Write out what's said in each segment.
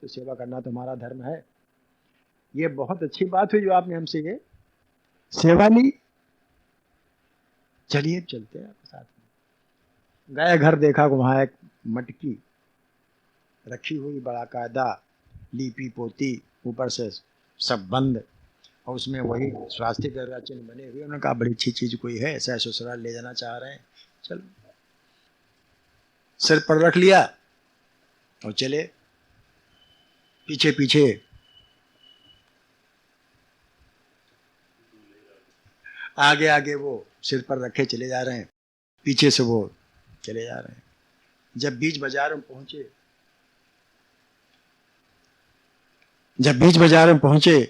तो सेवा करना तो हमारा धर्म है। ये बहुत अच्छी बात हुई जो आपने हमसे ये सेवा ली। चलिए चलते हैं साथ में। गए घर, देखा वहां एक मटकी रखी हुई, बड़ा कायदा, लीपी पोती, ऊपर से सब बंद, और उसमें वही स्वास्थ्य का चिन्ह बने हुए। उन्होंने कहा बड़ी अच्छी चीज कोई है, ऐसा ससुराल ले जाना चाह रहे हैं, चलो। सिर पर रख लिया और चले पीछे पीछे। आगे आगे वो सिर पर रखे चले जा रहे हैं, पीछे से वो चले जा रहे हैं। जब बीच बाजार में पहुंचे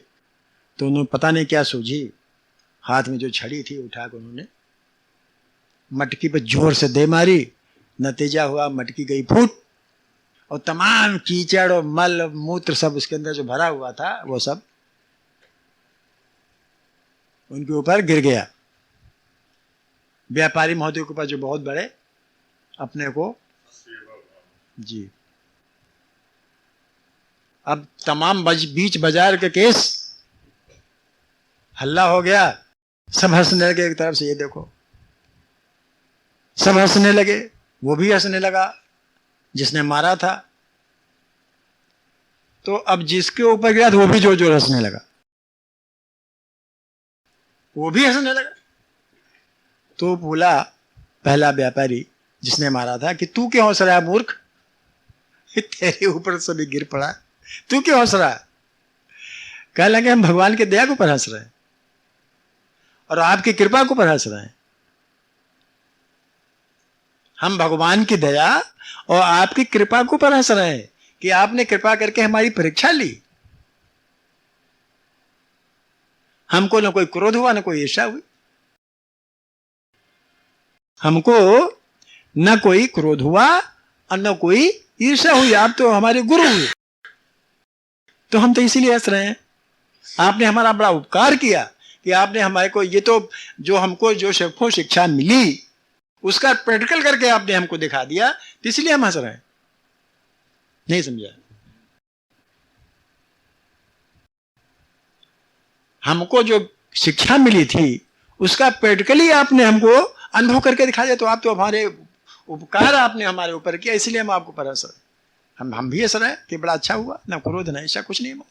तो उन्होंने पता नहीं क्या सूझी, हाथ में जो छड़ी थी उठा कर उन्होंने मटकी पे जोर से दे मारी। नतीजा हुआ मटकी गई फूट, और तमाम कीचड़ और मल मूत्र सब उसके अंदर जो भरा हुआ था वो सब उनके ऊपर गिर गया। व्यापारी महोदय के ऊपर जो बहुत बड़े अपने को जी। अब तमाम बीच बाजार के केस हल्ला हो गया, सब हंसने लगे एक तरफ से, ये देखो सब हंसने लगे, वो भी हंसने लगा जिसने मारा था। तो अब जिसके ऊपर गिरा था वो भी जोर जोर हंसने लगा, वो भी हंसने लगा। तो बोला पहला व्यापारी जिसने मारा था कि तू क्यों हंस रहा है मूर्ख, तेरे ऊपर सभी गिर पड़ा, तू क्यों हंस रहा है? कह लगे हम भगवान के दया के ऊपर हंस रहे हैं और आपकी कृपा के ऊपर हंस रहे हैं। हम भगवान की दया और आपकी कृपा के ऊपर हंस रहे हैं कि आपने कृपा करके हमारी परीक्षा ली। हमको न कोई क्रोध हुआ, न कोई ईर्ष्या हुई, हमको न कोई क्रोध हुआ और न कोई ईर्ष्या हुई। आप तो हमारे गुरु हुए, तो हम तो इसीलिए हंस रहे हैं। आपने हमारा बड़ा उपकार किया कि आपने हमारे को ये तो जो हमको जो शिक्षा मिली उसका प्रैक्टिकल करके आपने हमको दिखा दिया, तो इसलिए हम हंस रहे हैं। नहीं समझा? हमको जो शिक्षा मिली थी उसका प्रैक्टिकली आपने हमको अनुभव करके दिखा दिया, तो आप तो हमारे उपकार आपने हमारे ऊपर किया, इसलिए हम आपको पर हंस रहे। हम भी हंस रहे हैं कि बड़ा अच्छा हुआ, ना क्रोध ना ऐसा कुछ नहीं हुआ।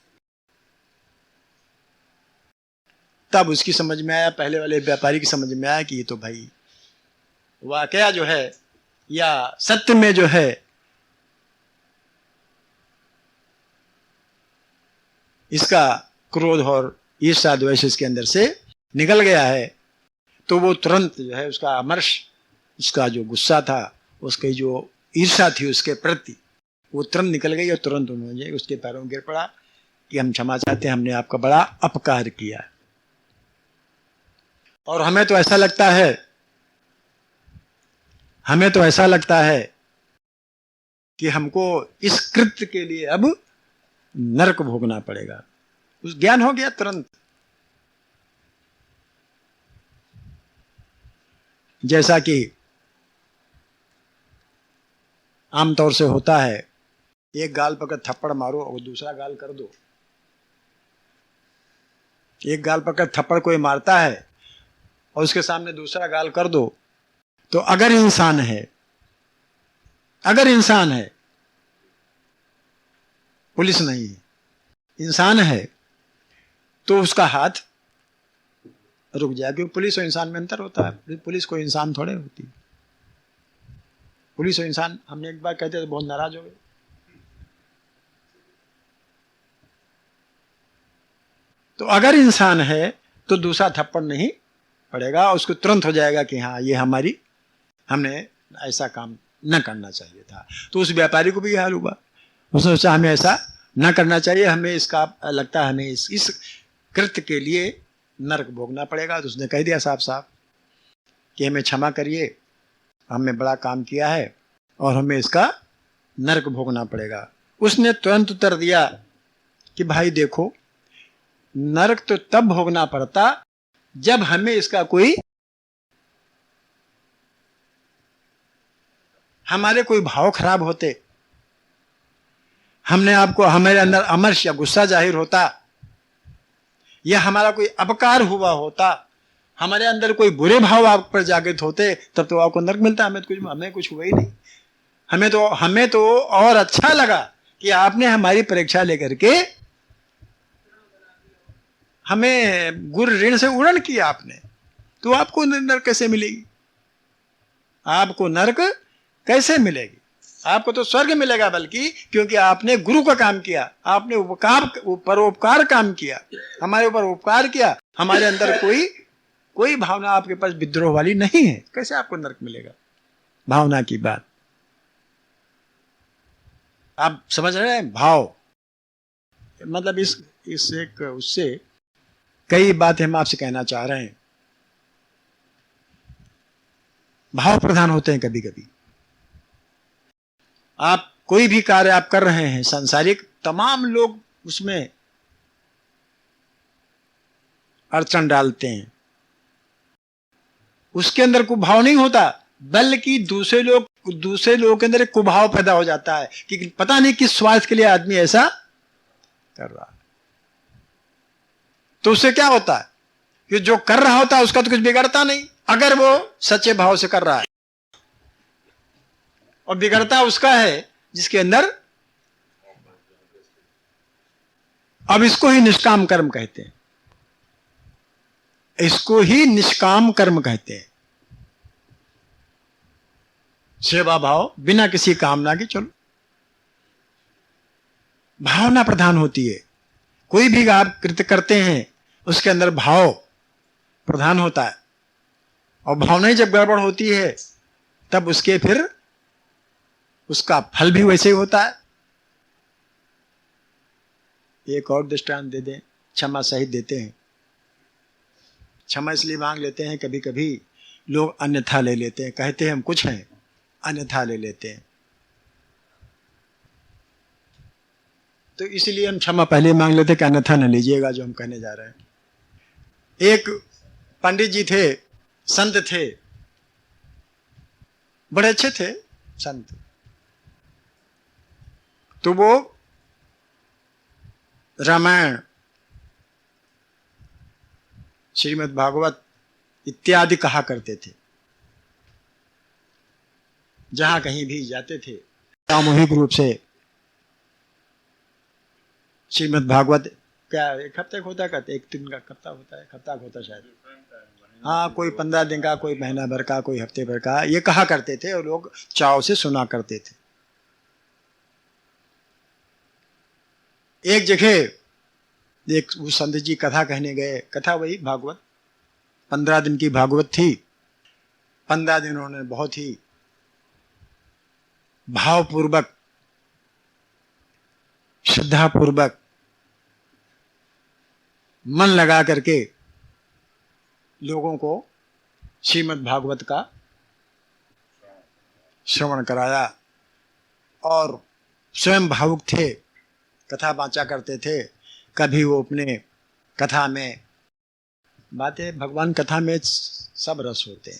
तब उसकी समझ में आया, पहले वाले व्यापारी की समझ में आया कि ये तो भाई वाकया जो है या सत्य में जो है इसका क्रोध और ईर्ष्या द्वेष इसके अंदर से निकल गया है। तो वो तुरंत जो है उसका अमर्ष, उसका जो गुस्सा था, उसकी जो ईर्ष्या थी उसके प्रति, वो तुरंत निकल गई और तुरंत उन्होंने उसके पैरों में गिर पड़ा कि हम क्षमा चाहते हैं, हमने आपका बड़ा अपकार किया। और हमें तो ऐसा लगता है कि हमको इस कृत्य के लिए अब नरक भोगना पड़ेगा। उस ज्ञान हो गया तुरंत। जैसा कि आमतौर से होता है, एक गाल पकड़ थप्पड़ मारो और दूसरा गाल कर दो। एक गाल पकड़ थप्पड़ कोई मारता है और उसके सामने दूसरा गाल कर दो, तो अगर इंसान है, पुलिस नहीं है, इंसान है, तो उसका हाथ रुक जाए। क्योंकि पुलिस और इंसान में अंतर होता है। पुलिस कोई इंसान थोड़े होती। पुलिस और इंसान, हमने एक बार कहते तो बहुत नाराज हो गए। तो अगर इंसान है तो दूसरा थप्पड़ नहीं पड़ेगा, उसको तुरंत हो जाएगा कि हाँ ये हमने ऐसा काम न करना चाहिए था। तो उस व्यापारी को भी हाल हुआ, उसने सोचा हमें ऐसा न करना चाहिए, हमें इसका लगता है हमें इस कृत्य के लिए नरक भोगना पड़ेगा। तो उसने कह दिया साफ कि हमें क्षमा करिए, हमने बड़ा काम किया है और हमें इसका नरक भोगना पड़ेगा। उसने तुरंत उत्तर दिया कि भाई देखो, नरक तो तब भोगना पड़ता जब हमें इसका हमारे कोई भाव खराब होते, हमने आपको, हमारे अंदर अमर्ष या गुस्सा जाहिर होता, या हमारा कोई अपकार हुआ होता, हमारे अंदर कोई बुरे भाव आप पर जागृत होते, तब तो आपको नरक मिलता। हमें कुछ हुआ ही नहीं। हमें तो और अच्छा लगा कि आपने हमारी परीक्षा लेकर के हमें गुरु ऋण से उड़न किया आपने, तो आपको नरक कैसे मिलेगी? आपको नरक कैसे मिलेगी? आपको तो स्वर्ग मिलेगा, बल्कि क्योंकि आपने गुरु का काम किया, आपने परोपकार काम किया, हमारे ऊपर उपकार किया। हमारे अंदर कोई भावना आपके पास विद्रोह वाली नहीं है, कैसे आपको नरक मिलेगा? भावना की बात आप समझ रहे हैं? भाव मतलब उससे कई बातें हम आपसे कहना चाह रहे हैं। भाव प्रधान होते हैं कभी कभी। आप कोई भी कार्य आप कर रहे हैं सांसारिक, तमाम लोग उसमें अड़चन डालते हैं, उसके अंदर कोई भाव नहीं होता, बल्कि दूसरे लोगों के अंदर एक कुभाव पैदा हो जाता है कि पता नहीं किस स्वार्थ के लिए आदमी ऐसा कर रहा है। तो उससे क्या होता है कि जो कर रहा होता है उसका तो कुछ बिगड़ता नहीं, अगर वो सच्चे भाव से कर रहा है, और बिगड़ता उसका है जिसके अंदर। अब इसको ही निष्काम कर्म कहते हैं, इसको ही निष्काम कर्म कहते हैं। सेवा भाव बिना किसी कामना के, चलो भावना प्रधान होती है। कोई भी आप कृत्य करते हैं उसके अंदर भाव प्रधान होता है, और भावना ही जब गड़बड़ होती है तब उसके फिर उसका फल भी वैसे ही होता है। एक और दृष्टांत दे दें, क्षमा सहित देते हैं। क्षमा इसलिए मांग लेते हैं, कभी कभी लोग अन्यथा ले लेते हैं, कहते हैं हम कुछ हैं, अन्यथा ले लेते हैं। तो इसलिए हम क्षमा पहले मांग लेते कि अन्यथा न लीजिएगा जो हम कहने जा रहे हैं। एक पंडित जी थे, संत थे, बड़े अच्छे थे संत। तो वो रामायण, श्रीमद् भागवत इत्यादि कहा करते थे। जहां कहीं भी जाते थे सामूहिक रूप से श्रीमद् भागवत, क्या एक हफ्ते होता, कहते एक दिन का हफ्ता होता है, हफ्ता होता शायद, हाँ, कोई 15 दिन का, कोई महीना भर का, कोई हफ्ते भर का, ये कहा करते थे और लोग चाव से सुना करते थे। एक जगह एक वो संत जी कथा कहने गए, कथा वही भागवत, 15 दिन की भागवत थी। 15 दिन उन्होंने बहुत ही भावपूर्वक, श्रद्धापूर्वक, मन लगा करके लोगों को श्रीमद् भागवत का श्रवण कराया, और स्वयं भावुक थे, कथा बांचा करते थे। कभी वो अपने कथा में बातें, भगवान कथा में सब रस होते हैं।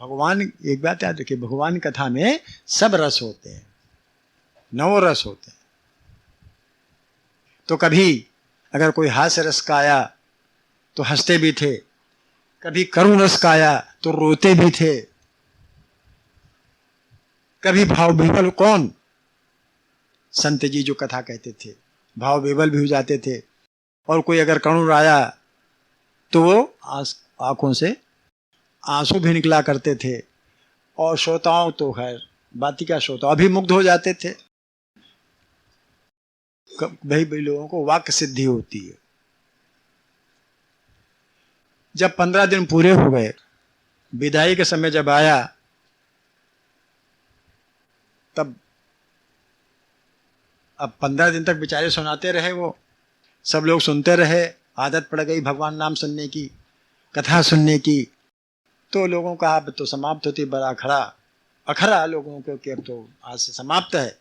भगवान, एक बात याद रखिए, भगवान कथा में सब रस होते हैं, 9 रस होते हैं। तो कभी अगर कोई हास्य रस का आया तो हंसते भी थे, कभी करुण रस का आया तो रोते भी थे, कभी भाव विवल, कौन संत जी जो कथा कहते थे, भाव विवल भी हो जाते थे। और कोई अगर करुण आया तो वो आंखों से आंसू भी निकला करते थे। और श्रोताओं तो खैर बात ही क्या, श्रोता अभिमुग्ध हो जाते थे। भाई लोगों को वाक्य सिद्धि होती है। जब 15 दिन पूरे हो गए, विदाई के समय जब आया, तब अब 15 दिन तक बेचारे सुनाते रहे, वो सब लोग सुनते रहे, आदत पड़ गई भगवान नाम सुनने की, कथा सुनने की। तो लोगों का अब तो समाप्त होती, बड़ा अखरा लोगों को कि अब तो आज से समाप्त है।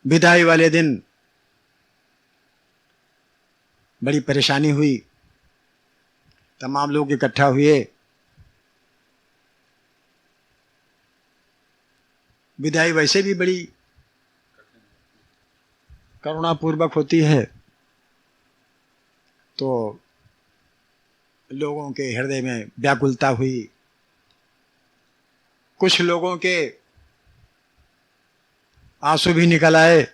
विदाई वाले दिन बड़ी परेशानी हुई, तमाम लोग इकट्ठा हुए। विदाई वैसे भी बड़ी करुणापूर्वक होती है, तो लोगों के हृदय में व्याकुलता हुई। कुछ लोगों के आंसू भी निकल आए,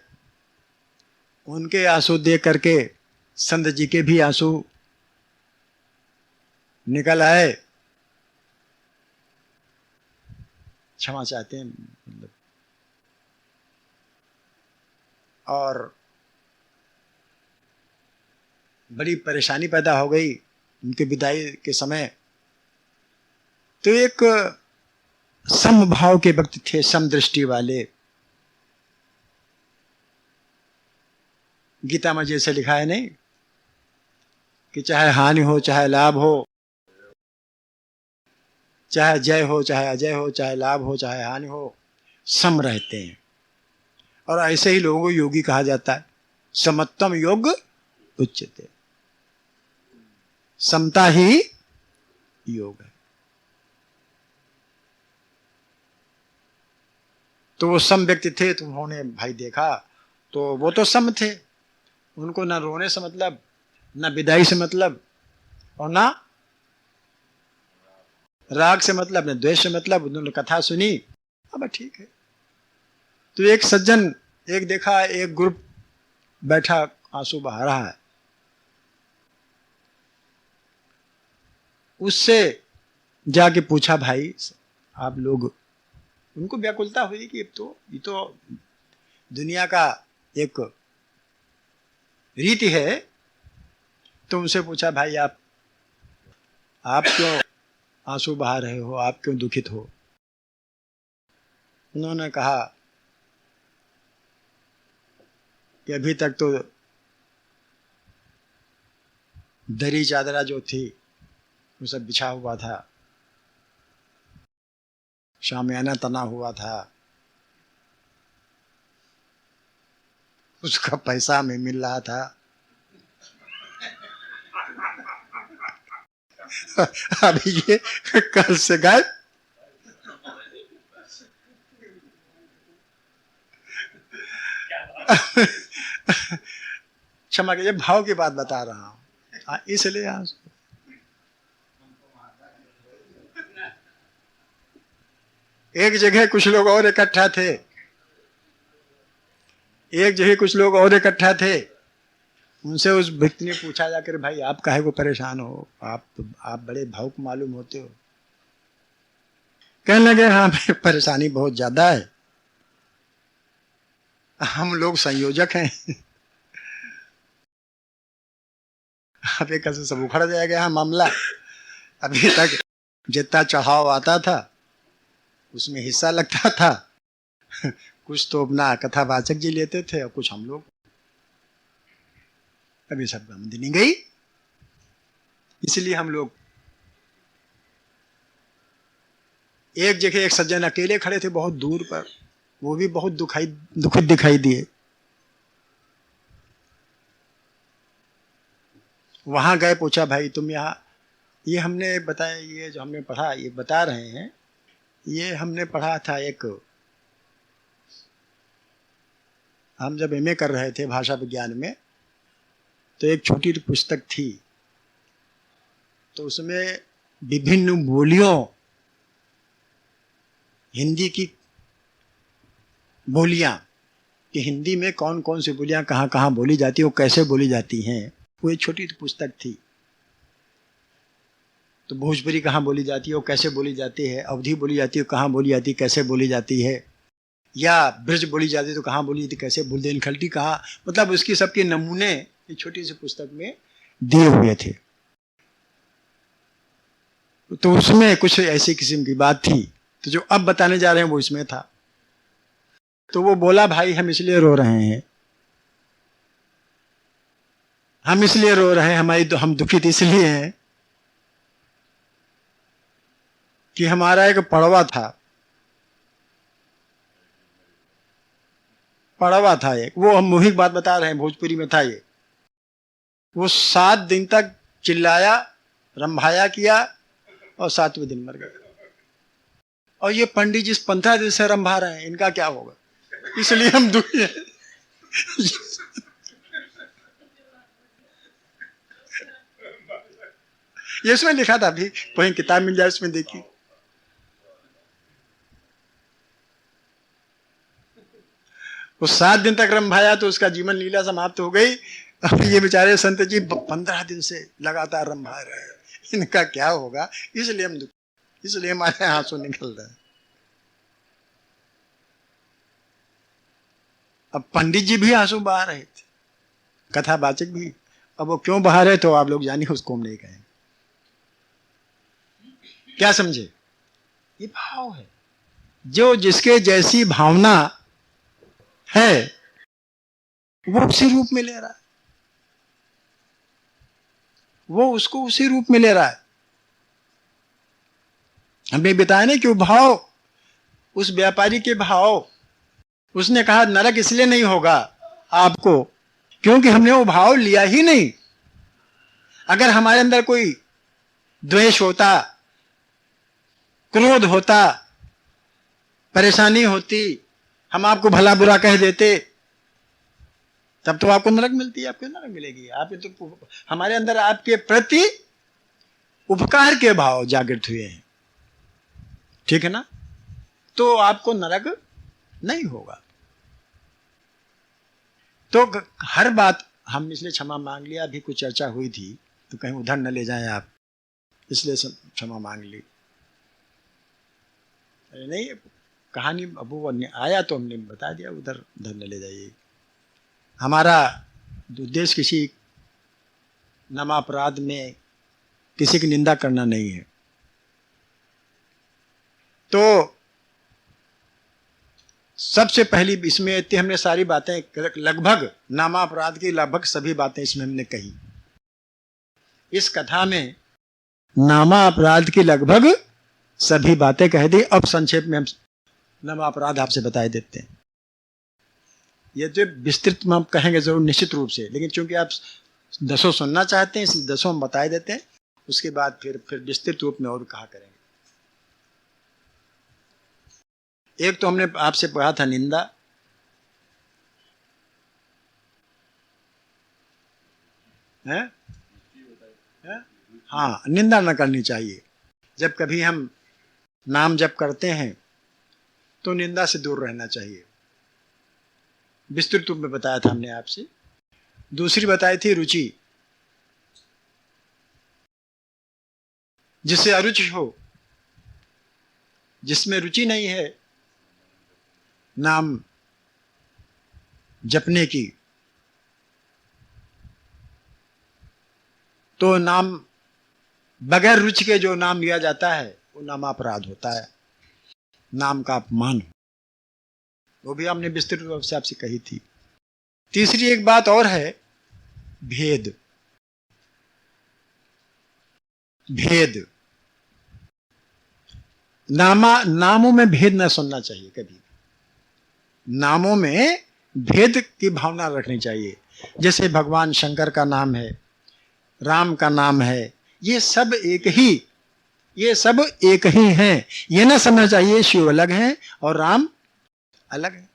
उनके आंसू देख करके संत जी के भी आंसू निकल आए। क्षमा चाहते हैं मतलब, और बड़ी परेशानी पैदा हो गई उनके विदाई के समय। तो एक समभाव के व्यक्ति थे, समदृष्टि वाले। गीता में जैसे लिखा है नहीं कि चाहे हानि हो चाहे लाभ हो, चाहे जय हो चाहे अजय हो, चाहे लाभ हो चाहे हानि हो, सम रहते हैं। और ऐसे ही लोगों को योगी कहा जाता है। समत्तम योग उच्यते, समता ही योग है। तो वो सम व्यक्ति थे, तो उन्होंने भाई देखा तो वो तो सम थे, उनको ना रोने से मतलब, ना विदाई से मतलब, और ना राग से मतलब, न द्वेष से मतलब। उन्होंने कथा सुनी, अब ठीक है। तो एक सज्जन, एक देखा एक ग्रुप बैठा आंसू बहा रहा है, उससे जाके पूछा, भाई आप लोग, उनको व्याकुलता हुई कि ये तो दुनिया का एक रीति है। तो उनसे पूछा, भाई आप क्यों आंसू बहा रहे हो, आप क्यों दुखित हो? उन्होंने कहा कि अभी तक तो दरी चादरा जो थी वो सब बिछा हुआ था, शामियाना तना हुआ था, उसका पैसा हमें मिल रहा था। अभी ये कल से गायब। क्षमा कीजिए, भाव की बात बता रहा हूं, इसलिए एक जगह कुछ लोग और इकट्ठा थे, एक जगह कुछ लोग और इकट्ठा थे। उनसे उस व्यक्ति ने पूछा जाकर, भाई आप काहे को परेशान हो, आप बड़े भावुक मालूम होते हो। कहने लगे, हाँ परेशानी बहुत ज्यादा है, हम लोग संयोजक हैं। अब एक ऐसे सब उखड़ जाएगा हाँ मामला। अभी तक जितना चढ़ाव आता था उसमें हिस्सा लगता था, कुछ तो अपना कथावाचक जी लेते थे और कुछ हम लोग। अभी सब आमदनी गई, इसलिए हम लोग एक जगह, एक सज्जन अकेले खड़े थे बहुत दूर पर, वो भी बहुत दुखित दिखाई दिए। वहां गए, पूछा, भाई तुम यहाँ, ये हमने बताया, ये जो हमने पढ़ा, ये बता रहे हैं, ये हमने पढ़ा था। एक हम जब एमए कर रहे थे भाषा विज्ञान में, तो एक छोटी पुस्तक थी, तो उसमें विभिन्न बोलियों, हिंदी की बोलियां, कि हिंदी में कौन कौन सी बोलियां कहाँ कहाँ बोली जाती है, वो कैसे बोली जाती हैं, वो एक छोटी पुस्तक थी। तो भोजपुरी कहाँ बोली जाती है, वो कैसे बोली जाती है, अवधी बोली जाती है कहाँ बोली जाती है, कैसे बोली जाती है, या ब्रज बोली जाती है तो कहाँ बोली जाती है, कैसे, बुंदेलखंडी कहाँ, मतलब उसकी सबके नमूने एक छोटी सी पुस्तक में दिए हुए थे। तो उसमें कुछ ऐसी किस्म की बात थी, तो जो अब बताने जा रहे हैं वो इसमें था। तो वो बोला, भाई हम इसलिए रो रहे हैं, हम इसलिए रो रहे हैं, हम दुखित इसलिए हैं कि हमारा एक पड़वा था, एक, वो हम मुहिक बात बता रहे हैं, भोजपुरी में था ये। वो 7 दिन तक चिल्लाया, रंभाया किया और 7वें दिन मर गया। और ये पंडित जी 15 दिन से रंभा रहे हैं, इनका क्या होगा? इसलिए हम दुखी हैं। ये उसमें लिखा था, अभी कोई किताब मिल जाए उसमें देखिए। वो 7 दिन तक रंभाया तो उसका जीवन लीला समाप्त हो गई। अब ये बेचारे संत जी 15 दिन से लगातार रंभा रहे हैं, इनका क्या होगा? इसलिए हम दुखी, इसलिए हमारे आंसू निकल रहे हैं। अब पंडित जी भी आंसू बहा रहे थे, कथावाचक भी। अब वो क्यों बहा रहे तो आप लोग जानिए, उसको हम नहीं कहेंगे। क्या समझे? ये भाव है, जो जिसके जैसी भावना है वो उसी रूप में ले रहा है, वो उसको उसी रूप में ले रहा है। हमने बताया ना कि वो भाव, उस व्यापारी के भाव, उसने कहा नरक इसलिए नहीं होगा आपको क्योंकि हमने वो भाव लिया ही नहीं। अगर हमारे अंदर कोई द्वेष होता, क्रोध होता, परेशानी होती, हम आपको भला बुरा कह देते, तब तो आपको नरक मिलती है। आपको नरक मिलेगी। आप तो हमारे अंदर आपके प्रति उपकार के भाव जागृत हुए हैं, ठीक है ना? तो आपको नरक नहीं होगा। तो हर बात हम इसलिए क्षमा मांग लिया। अभी कुछ चर्चा हुई थी तो कहीं उधर न ले जाएं आप, इसलिए क्षमा मांग ली। नहीं, कहानी अब वो आया तो हमने बता दिया, उधर न ले जाइए। हमारा उद्देश्य किसी नामापराध में किसी की निंदा करना नहीं है। तो सबसे पहली इसमें इतनी हमने सारी बातें, लगभग नामापराध की लगभग सभी बातें इसमें हमने कही। इस कथा में नामापराध की लगभग सभी बातें कह दी। अब संक्षेप में हम नामापराध आपसे बताए देते हैं। ये जो विस्तृत में हम कहेंगे जरूर निश्चित रूप से, लेकिन चूंकि आप 10 सुनना चाहते हैं इसलिए 10 हम बताए देते हैं। उसके बाद फिर विस्तृत रूप में और कहा करेंगे। एक तो हमने आपसे पढ़ा था निंदा, है? हाँ, निंदा न करनी चाहिए। जब कभी हम नाम जप करते हैं तो निंदा से दूर रहना चाहिए। विस्तृत रूप में बताया था हमने आपसे। दूसरी बताई थी रुचि, जिससे अरुचि हो, जिसमें रुचि नहीं है नाम जपने की, तो नाम बगैर रुचि के जो नाम लिया जाता है वो नामापराध होता है, नाम का अपमान। वो भी हमने विस्तृत रूप से आपसे कही थी। तीसरी एक बात और है, भेद। भेद, नामों में भेद न सुनना चाहिए कभी। नामों में भेद की भावना रखनी चाहिए। जैसे भगवान शंकर का नाम है, राम का नाम है, ये सब एक ही हैं। ये ना समझना चाहिए शिव अलग हैं और राम अलग है।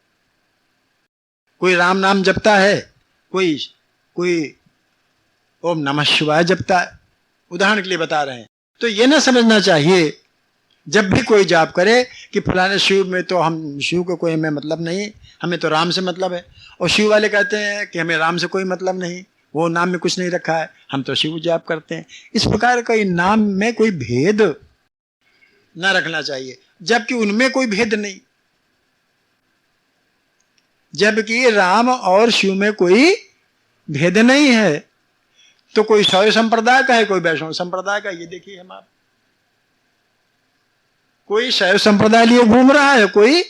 कोई राम नाम जपता है, कोई ओम नमः शिवाय जपता है, उदाहरण के लिए बता रहे हैं। तो ये ना समझना चाहिए जब भी कोई जाप करे कि फलाने शिव में तो हम शिव को कोई हमें मतलब नहीं, हमें तो राम से मतलब है। और शिव वाले कहते हैं कि हमें राम से कोई मतलब नहीं, वो नाम में कुछ नहीं रखा है, हम तो शिव जाप करते हैं। इस प्रकार का नाम में कोई भेद न रखना चाहिए, जबकि उनमें कोई भेद नहीं। जबकि राम और शिव में कोई भेद नहीं है। तो कोई शैव संप्रदाय का है, कोई वैष्णव संप्रदाय का। ये देखिए हम आप, कोई शैव संप्रदाय लिए घूम रहा है, कोई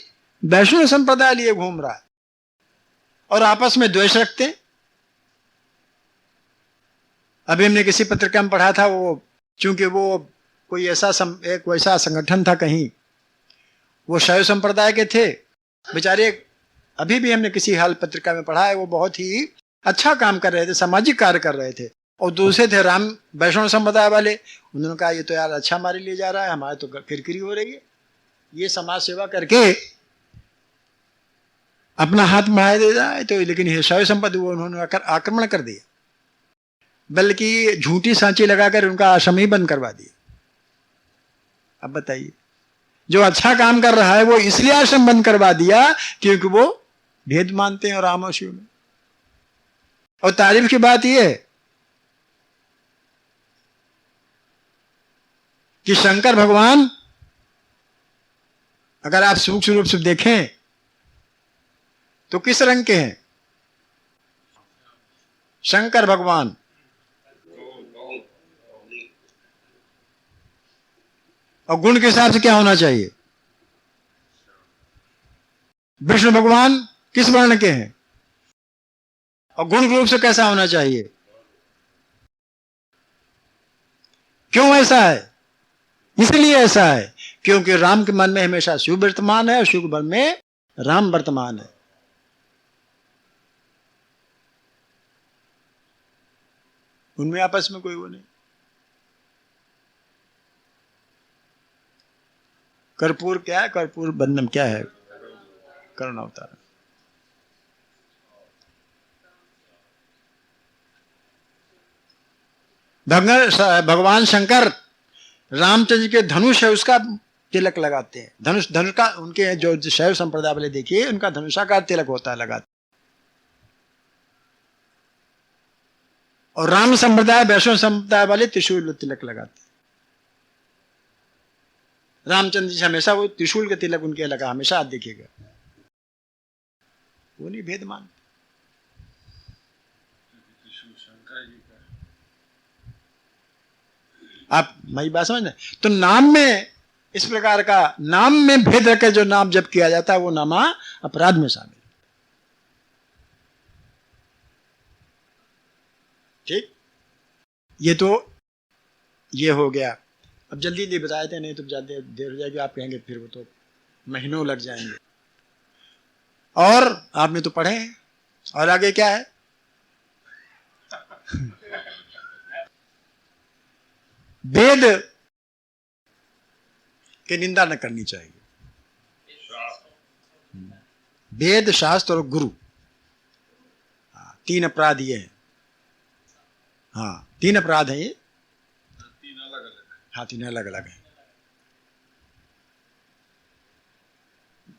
वैष्णव संप्रदाय लिए घूम रहा है, और आपस में द्वेष रखते हैं। अभी हमने किसी पत्रिका में पढ़ा था, वो चूंकि वो कोई एक वैसा संगठन था कहीं, वो शैव संप्रदाय के थे बेचारे। अभी भी हमने किसी हाल पत्रिका में पढ़ा है, वो बहुत ही अच्छा काम कर रहे थे, सामाजिक कार्य कर रहे थे। और दूसरे थे राम वैष्णव संप्रदाय वाले, उन्होंने कहा ये तो यार अच्छा हमारे लिए जा रहा है, हमारे तो किरकिरी हो रही है, ये समाज सेवा करके अपना हाथ बढ़ा दे जाए तो, लेकिन ये शैव संपत्ति वो उन्होंने आक्रमण कर दिया, बल्कि झूठी सांची लगाकर उनका आश्रम ही बंद करवा दिया। अब बताइए, जो अच्छा काम कर रहा है वो इसलिए आश्रम बंद करवा दिया क्योंकि वो भेद मानते हैं राम और शिव में। और तारीफ की बात यह है कि शंकर भगवान अगर आप सूक्ष्म रूप से देखें तो किस रंग के हैं? शंकर भगवान और गुण के हिसाब से क्या होना चाहिए? विष्णु भगवान किस वर्ण के हैं और गुण रूप से कैसा होना चाहिए? क्यों ऐसा है? इसलिए ऐसा है क्योंकि राम के मन में हमेशा शिव वर्तमान है और शिव के मन में राम वर्तमान है। उनमें आपस में कोई वो नहीं। कर्पूर क्या है? कर्पूर बंधन क्या है? करुण अवतार। भगवान शंकर रामचंद्र के धनुष है उसका तिलक लगाते हैं। धनुष का उनके जो शैव संप्रदाय वाले देखिए उनका धनुषाकार तिलक होता है लगाते। और राम संप्रदाय वैष्णव संप्रदाय वाले त्रिशूल तिलक लगाते। रामचंद्र जी हमेशा वो त्रिशूल के तिलक उनके लगा, हमेशा आप देखिएगा, वो नहीं भेद मान। आप मेरी बात समझ रहे? तो नाम में इस प्रकार का नाम में भेद रखे जो नाम जब किया जाता है वो नामा अपराध में शामिल। ठीक, ये तो ये हो गया। अब जल्दी जल्दी बताए थे, नहीं तो ज्यादा देर हो जाएगी, आप कहेंगे फिर वो तो महीनों लग जाएंगे। और आपने तो पढ़े हैं, और आगे क्या है? वेद की निंदा न करनी चाहिए। वेद, शास्त्र और गुरु, तीन अपराध ये हैं। हाँ, तीन अपराध हैं ये। हाँ, तीन अलग अलग है।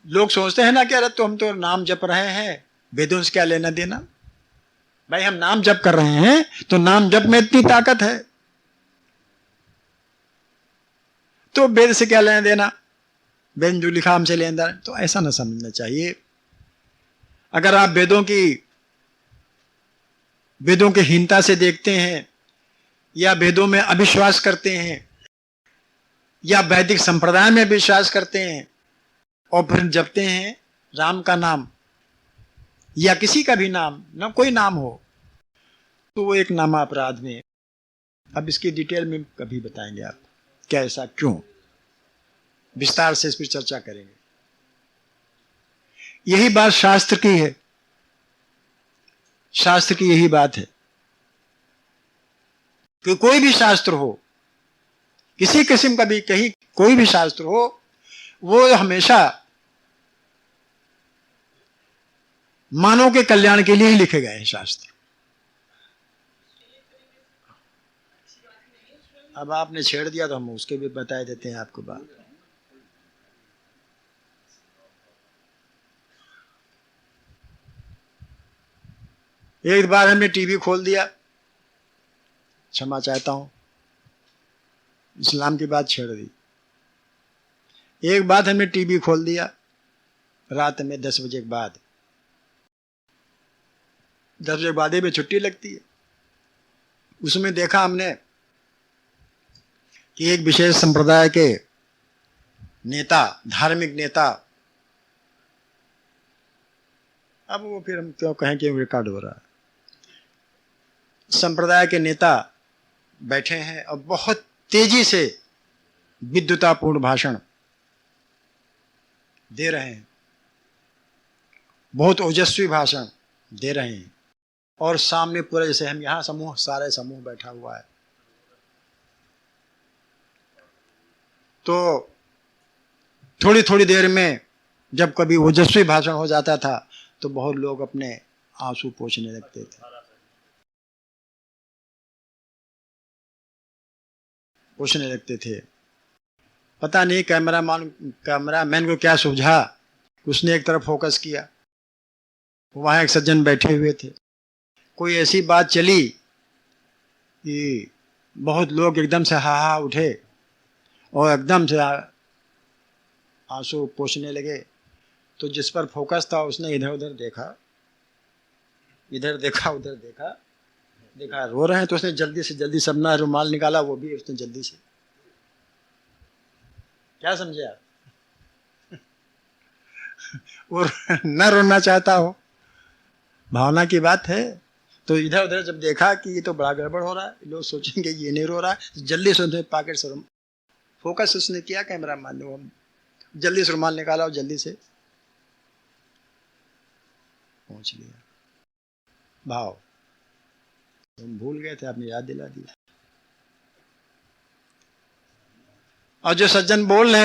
लोग सोचते हैं ना कि अरे तो हम तो नाम जप रहे हैं, वेदों से क्या लेना देना? भाई हम नाम जप कर रहे हैं तो नाम जप में इतनी ताकत है तो वेद से क्या लेना देना? वेद जो लिखा हमसे लेना देना? तो ऐसा ना समझना चाहिए। अगर आप वेदों की हीनता से देखते हैं या वेदों में अविश्वास करते हैं या वैदिक संप्रदाय में विश्वास करते हैं और फिर जपते हैं राम का नाम या किसी का भी नाम, ना कोई नाम हो, तो वो एक नामा अपराध में। अब इसकी डिटेल में कभी बताएंगे आप क्या, ऐसा क्यों, विस्तार से इस पर चर्चा करेंगे। यही बात शास्त्र की है। शास्त्र की यही बात है कि कोई भी शास्त्र हो, किसी किस्म का भी कहीं कोई भी शास्त्र हो, वो हमेशा मानव के कल्याण के लिए ही लिखे गए हैं शास्त्र। अब आपने छेड़ दिया तो हम उसके भी बता देते हैं आपको बात। एक बार हमने टीवी खोल दिया, क्षमा चाहता हूं, इस्लाम की बात छेड़ दी। एक बात हमने टीवी खोल दिया रात में 10 बजे के बाद, 10 बजे के बाद में छुट्टी लगती है। उसमें देखा हमने कि एक विशेष संप्रदाय के नेता, धार्मिक नेता, अब वो फिर हम क्यों कहें कि रिकॉर्ड हो रहा है, संप्रदाय के नेता बैठे हैं और बहुत तेजी से विद्युतापूर्ण भाषण दे रहे हैं, बहुत ओजस्वी भाषण दे रहे हैं, और सामने पूरा जैसे हम यहां समूह, सारे समूह बैठा हुआ है। तो थोड़ी थोड़ी देर में जब कभी ओजस्वी भाषण हो जाता था तो बहुत लोग अपने आंसू पोंछने लगते थे, पता नहीं कैमरामैन को क्या सूझा, उसने एक तरफ फोकस किया, वहां एक सज्जन बैठे हुए थे, कोई ऐसी बात चली कि बहुत लोग एकदम से हा उठे और एकदम से आंसू पोंछने लगे। तो जिस पर फोकस था उसने इधर उधर देखा, उधर देखा रो रहे हैं, तो उसने जल्दी से जल्दी सबना रुमाल निकाला, वो भी उसने जल्दी से, क्या समझे आप? वो न रोना चाहता हो, भावना की बात है। तो इधर उधर जब देखा कि ये तो बड़ा गड़बड़ हो रहा है, लोग सोचेंगे ये नहीं रो रहा है, जल्दी से उसने पॉकेट से फोकस उसने किया, कैमरामैन ने, वो जल्दी से रुमाल निकाला और जल्दी से पहुंच लिया। भाव तुम भूल गए थे, आपने याद दिला दिया। और जो सज्जन बोल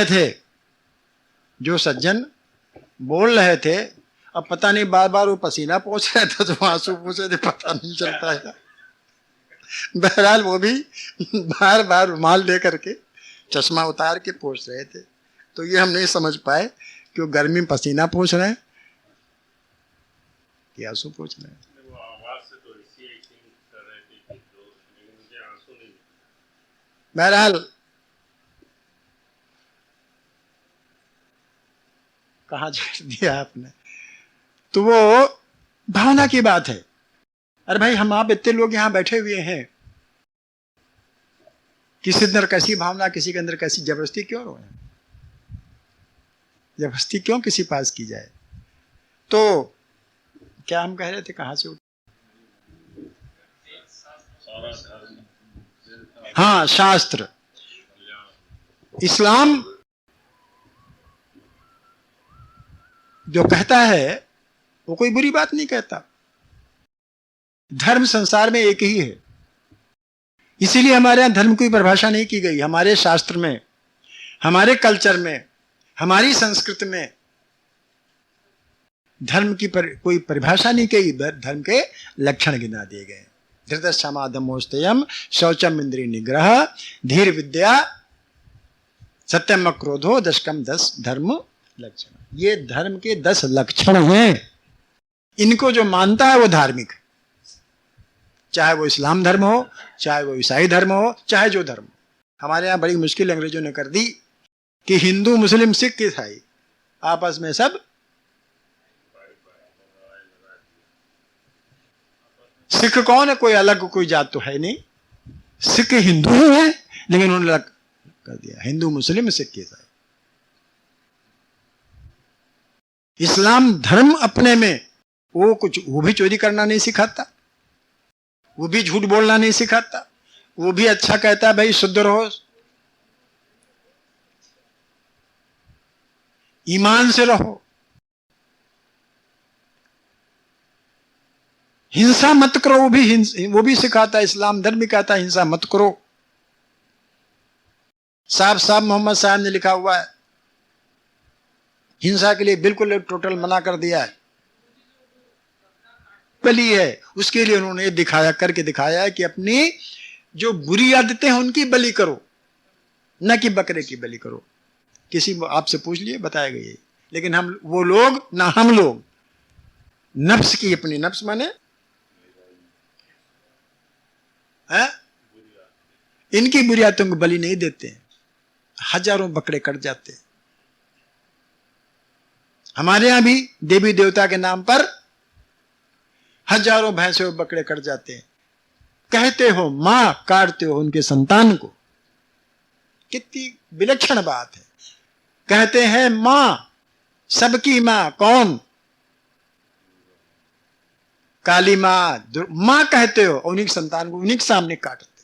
रहे थे, अब पता नहीं बार बार वो पसीना पोंछ रहे थे तो आंसू पोंछ रहे थे, पता नहीं चलता है। बहरहाल वो भी बार बार रुमाल दे करके चश्मा उतार के पोंछ रहे थे। तो ये हम नहीं समझ पाए कि वो गर्मी में पसीना पोंछ रहे हैं कि आंसू पोंछ रहे हैं। बहरहाल कहाँ छोड़ दिया आपने, तो वो भावना की बात है। अरे भाई, हम आप इतने लोग यहाँ बैठे हुए हैं, किसी अंदर कैसी भावना, किसी के अंदर कैसी जबरदस्ती क्यों रोए, जबरदस्ती क्यों किसी पास की जाए। तो क्या हम कह रहे थे, कहाँ से हाँ, शास्त्र, इस्लाम जो कहता है वो कोई बुरी बात नहीं कहता। धर्म संसार में एक ही है, इसीलिए हमारे यहां धर्म की परिभाषा नहीं की गई। हमारे शास्त्र में, हमारे कल्चर में, हमारी संस्कृति में धर्म की कोई परिभाषा नहीं की। धर्म के लक्षण गिना दिए गए, धृतश्चमा दमोस्तयम शौचम इंद्रिय निग्रह धीर विद्या सत्यम क्रोधो दशकम 10 धर्म लक्षण। ये धर्म के 10 लक्षण हैं। इनको जो मानता है वो धार्मिक, चाहे वो इस्लाम धर्म हो, चाहे वो ईसाई धर्म हो, चाहे जो धर्म। हमारे यहाँ बड़ी मुश्किल अंग्रेजों ने कर दी कि हिंदू मुस्लिम सिख ईसाई आपस में सब सिख कौन है, कोई अलग कोई जात तो है नहीं, सिख हिंदू ही है, लेकिन उन्होंने अलग कर दिया, हिंदू मुस्लिम सिख ईसाई। इस्लाम धर्म अपने में वो भी चोरी करना नहीं सिखाता, वो भी झूठ बोलना नहीं सिखाता, वो भी अच्छा कहता है भाई शुद्ध रहो, ईमान से रहो, हिंसा मत करो, वो भी सिखाता है। इस्लाम धर्म भी कहता है हिंसा मत करो। साफ साफ मोहम्मद साहब ने लिखा हुआ है, हिंसा के लिए बिल्कुल टोटल मना कर दिया है। बलि है, उसके लिए उन्होंने करके दिखाया है कि अपनी जो बुरी आदतें हैं उनकी बलि करो, न कि बकरे की बलि करो। किसी आपसे पूछ लिए बताएगा ये, लेकिन हम वो लोग ना हम लोग नफ्स की, अपनी नफ्स माने है, इनकी बुरी आदतों को बलि नहीं देते हैं। हजारों बकरे कट जाते हैं। हमारे यहां भी देवी देवता के नाम पर हजारों भैंसे और बकरे कट जाते हैं। कहते हो मां, काटते हो उनके संतान को। कितनी विलक्षण बात है। कहते हैं मां, सबकी मां कौन? काली मां, मां कहते हो, उन्हीं के संतान को उन्हीं के सामने काटते।